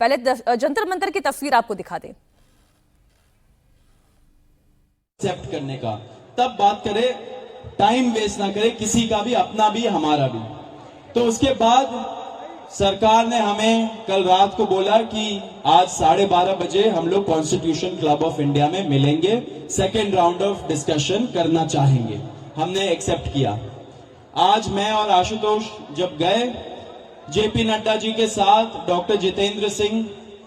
पहले जंतर मंतर की तस्वीर आपको दिखा दें। एक्सेप्ट करने का, तब बात करें, टाइम वेस्ट ना करें, किसी का भी, अपना भी हमारा भी। तो उसके बाद सरकार ने हमें कल रात को बोला कि आज 12:30 बजे हम लोग कॉन्स्टिट्यूशन क्लब ऑफ इंडिया में मिलेंगे, सेकेंड राउंड ऑफ डिस्कशन करना चाहेंगे। हमने एक्सेप्ट किया। आज मैं और आशुतोष जब गए जेपी नड्डा जी के साथ, डॉक्टर जितेंद्र सिंह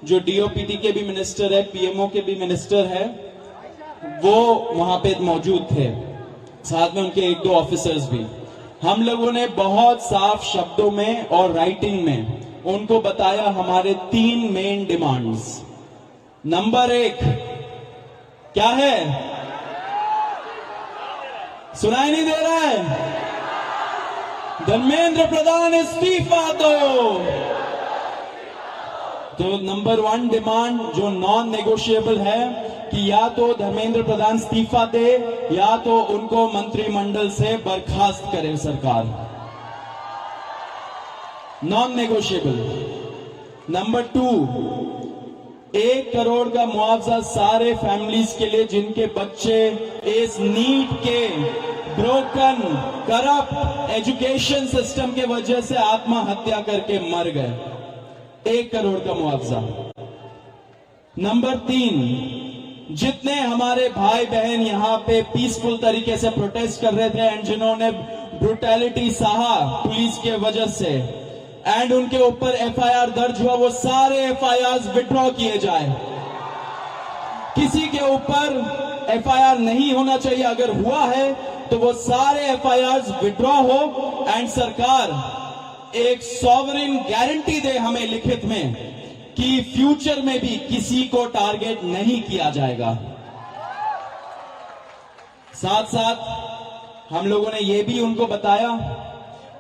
जो डीओपीटी के भी मिनिस्टर है, पीएमओ के भी मिनिस्टर है, वो वहां पे मौजूद थे, साथ में उनके 1-2 ऑफिसर्स भी। हम लोगों ने बहुत साफ शब्दों में और राइटिंग में उनको बताया हमारे 3 मेन डिमांड्स। नंबर 1 क्या है? सुनाई नहीं दे रहा है? धर्मेंद्र प्रधान इस्तीफा दो। तो नंबर 1 डिमांड जो नॉन नेगोशिएबल है कि या तो धर्मेंद्र प्रधान इस्तीफा दे या तो उनको मंत्रिमंडल से बर्खास्त करे सरकार, नॉन नेगोशिएबल। नंबर 2 1 करोड़ का मुआवजा सारे फैमिलीज के लिए जिनके बच्चे इस नीट के ब्रोकन करप्ट एजुकेशन सिस्टम के वजह से आत्महत्या करके मर गए, 1 करोड़ का मुआवजा। नंबर 3 जितने हमारे भाई बहन यहां पे पीसफुल तरीके से प्रोटेस्ट कर रहे थे एंड जिन्होंने ब्रुटैलिटी सहा पुलिस के वजह से एंड उनके ऊपर एफआईआर दर्ज हुआ, वो सारे एफआईआर विड्रॉ किए जाए। किसी के ऊपर एफआईआर नहीं होना चाहिए, अगर हुआ है तो वो सारे एफआईआर विड्रॉ हो एंड सरकार एक सॉवरेन गारंटी दे हमें लिखित में कि फ्यूचर में भी किसी को टारगेट नहीं किया जाएगा। साथ साथ हम लोगों ने यह भी उनको बताया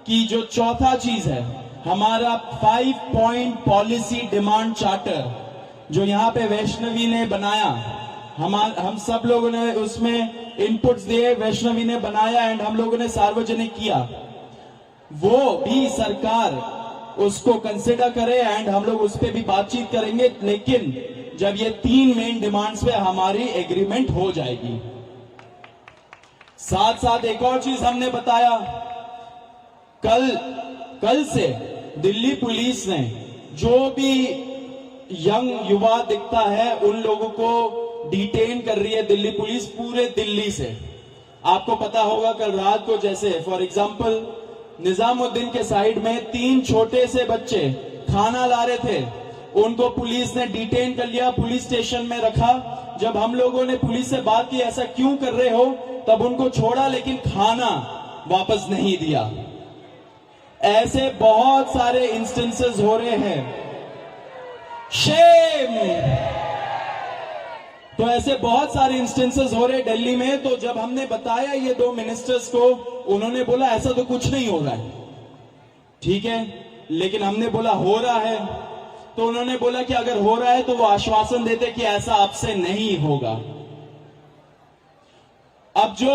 कि जो चौथा चीज है हमारा 5 पॉइंट पॉलिसी डिमांड चार्टर जो यहां पे वैष्णवी ने बनाया, हम सब लोगों ने उसमें इनपुट्स दिए, वैष्णवी ने बनाया एंड हम लोगों ने सार्वजनिक किया, वो भी सरकार उसको कंसिडर करे एंड हम लोग उस पर भी बातचीत करेंगे, लेकिन जब ये 3 मेन डिमांड्स पे हमारी एग्रीमेंट हो जाएगी। साथ साथ एक और चीज हमने बताया, कल से दिल्ली पुलिस ने जो भी यंग युवा दिखता है उन लोगों को डिटेन कर रही है दिल्ली पुलिस पूरे दिल्ली से। आपको पता होगा कल रात को जैसे फॉर एग्जांपल निजामुद्दीन के साइड में 3 छोटे से बच्चे खाना ला रहे थे, उनको पुलिस ने डिटेन कर लिया, पुलिस स्टेशन में रखा। जब हम लोगों ने पुलिस से बात की ऐसा क्यों कर रहे हो, तब उनको छोड़ा लेकिन खाना वापस नहीं दिया। ऐसे बहुत सारे इंस्टेंसेस हो रहे हैं, शेम। तो ऐसे बहुत सारे इंस्टेंसेस हो रहे दिल्ली में। तो जब हमने बताया ये 2 मिनिस्टर्स को, उन्होंने बोला ऐसा तो कुछ नहीं हो रहा है। ठीक है, लेकिन हमने बोला हो रहा है, तो उन्होंने बोला कि अगर हो रहा है तो वो आश्वासन देते कि ऐसा आपसे नहीं होगा। अब जो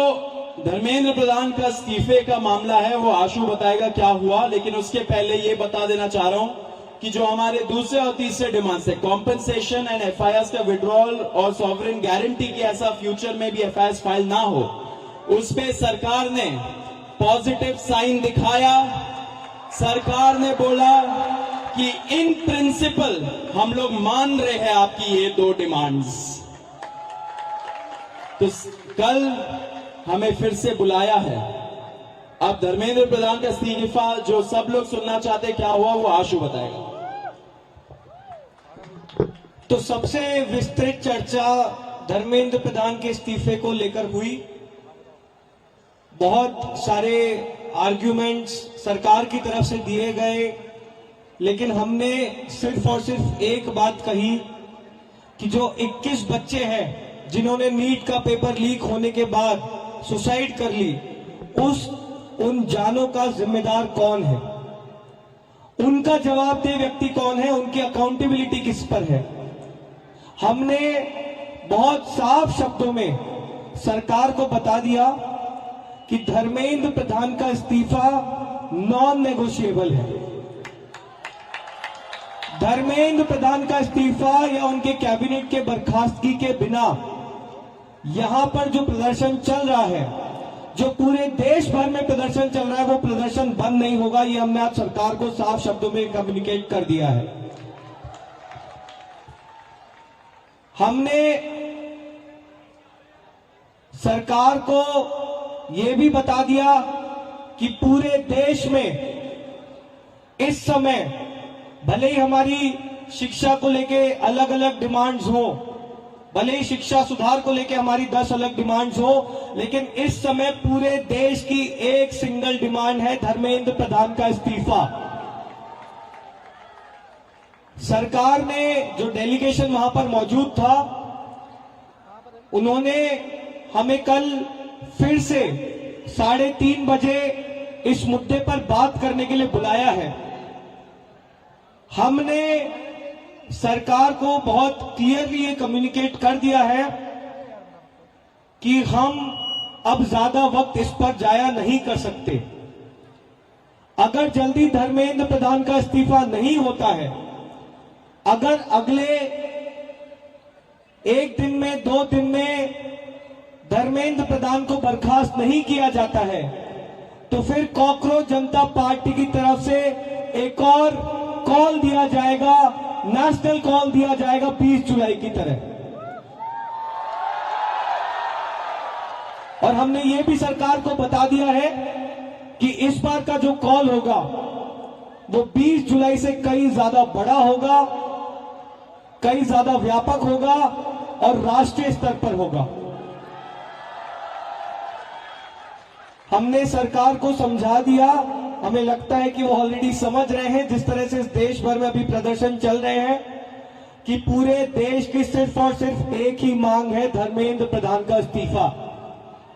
धर्मेंद्र प्रधान का इस्तीफे का मामला है वो आशु बताएगा क्या हुआ, लेकिन उसके पहले ये बता देना चाह रहा हूं कि जो हमारे दूसरे और तीसरे डिमांड्स है, कॉम्पेंसेशन एंड एफआईआर का विड्रॉल और सॉवरेन गारंटी की ऐसा फ्यूचर में भी एफआईआर फाइल ना हो, उस पे सरकार ने पॉजिटिव साइन दिखाया। सरकार ने बोला कि इन प्रिंसिपल हम लोग मान रहे हैं आपकी ये 2 डिमांड्स। तो कल हमें फिर से बुलाया है। अब धर्मेंद्र प्रधान का इस्तीफा जो सब लोग सुनना चाहते क्या हुआ वो आशु बताएगा। तो सबसे विस्तृत चर्चा धर्मेंद्र प्रधान के इस्तीफे को लेकर हुई। बहुत सारे आर्ग्यूमेंट्स सरकार की तरफ से दिए गए, लेकिन हमने सिर्फ और सिर्फ एक बात कही कि जो 21 बच्चे हैं जिन्होंने नीट का पेपर लीक होने के बाद सुसाइड कर ली, उन जानों का जिम्मेदार कौन है, उनका जवाबदेह व्यक्ति कौन है, उनकी अकाउंटेबिलिटी किस पर है। हमने बहुत साफ शब्दों में सरकार को बता दिया कि धर्मेंद्र प्रधान का इस्तीफा नॉन नेगोशिएबल है। धर्मेंद्र प्रधान का इस्तीफा या उनके कैबिनेट के बर्खास्तगी के बिना यहां पर जो प्रदर्शन चल रहा है, जो पूरे देश भर में प्रदर्शन चल रहा है, वो प्रदर्शन बंद नहीं होगा। ये हमने आज सरकार को साफ शब्दों में कम्युनिकेट कर दिया है। हमने सरकार को ये भी बता दिया कि पूरे देश में इस समय भले ही हमारी शिक्षा को लेके अलग अलग डिमांड्स हो, भले ही शिक्षा सुधार को लेके हमारी 10 अलग डिमांड्स हो, लेकिन इस समय पूरे देश की एक सिंगल डिमांड है, धर्मेंद्र प्रधान का इस्तीफा। सरकार ने जो डेलीगेशन वहां पर मौजूद था, उन्होंने हमें कल फिर से 3:30 बजे इस मुद्दे पर बात करने के लिए बुलाया है। हमने सरकार को बहुत क्लियरली ये कम्युनिकेट कर दिया है कि हम अब ज्यादा वक्त इस पर जाया नहीं कर सकते। अगर जल्दी धर्मेंद्र प्रधान का इस्तीफा नहीं होता है, अगर अगले 1 दिन में 2 दिन में धर्मेंद्र प्रधान को बर्खास्त नहीं किया जाता है, तो फिर कॉकरोच जनता पार्टी की तरफ से एक और कॉल दिया जाएगा, नेशनल कॉल दिया जाएगा 20 जुलाई की तरह। और हमने ये भी सरकार को बता दिया है कि इस बार का जो कॉल होगा वो 20 जुलाई से कई ज्यादा बड़ा होगा, कई ज्यादा व्यापक होगा और राष्ट्रीय स्तर पर होगा। हमने सरकार को समझा दिया, हमें लगता है कि वो ऑलरेडी समझ रहे हैं, जिस तरह से इस देश भर में अभी प्रदर्शन चल रहे हैं, कि पूरे देश की सिर्फ और सिर्फ एक ही मांग है, धर्मेंद्र प्रधान का इस्तीफा।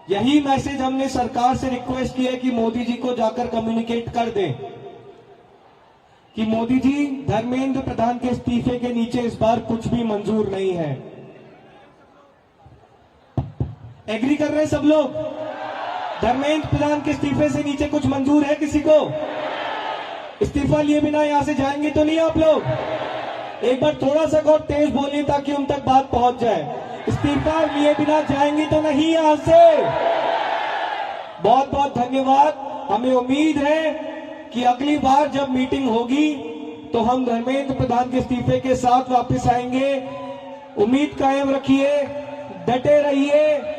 यही मैसेज हमने सरकार से रिक्वेस्ट की है कि मोदी जी को जाकर कम्युनिकेट कर दें कि मोदी जी, धर्मेंद्र प्रधान के इस्तीफे के नीचे इस बार कुछ भी मंजूर नहीं है। एग्री कर रहे हैं सब लोग? धर्मेंद्र प्रधान के इस्तीफे से नीचे कुछ मंजूर है किसी को? इस्तीफा लिए बिना यहां से जाएंगे तो नहीं आप लोग? एक बार थोड़ा सा और तेज बोलिए ताकि उन तक बात पहुंच जाए। इस्तीफा लिए बिना जाएंगे तो नहीं यहां से? बहुत बहुत धन्यवाद। हमें उम्मीद है कि अगली बार जब मीटिंग होगी तो हम धर्मेंद्र प्रधान के इस्तीफे के साथ वापस आएंगे। उम्मीद कायम रखिए, डटे रहिए।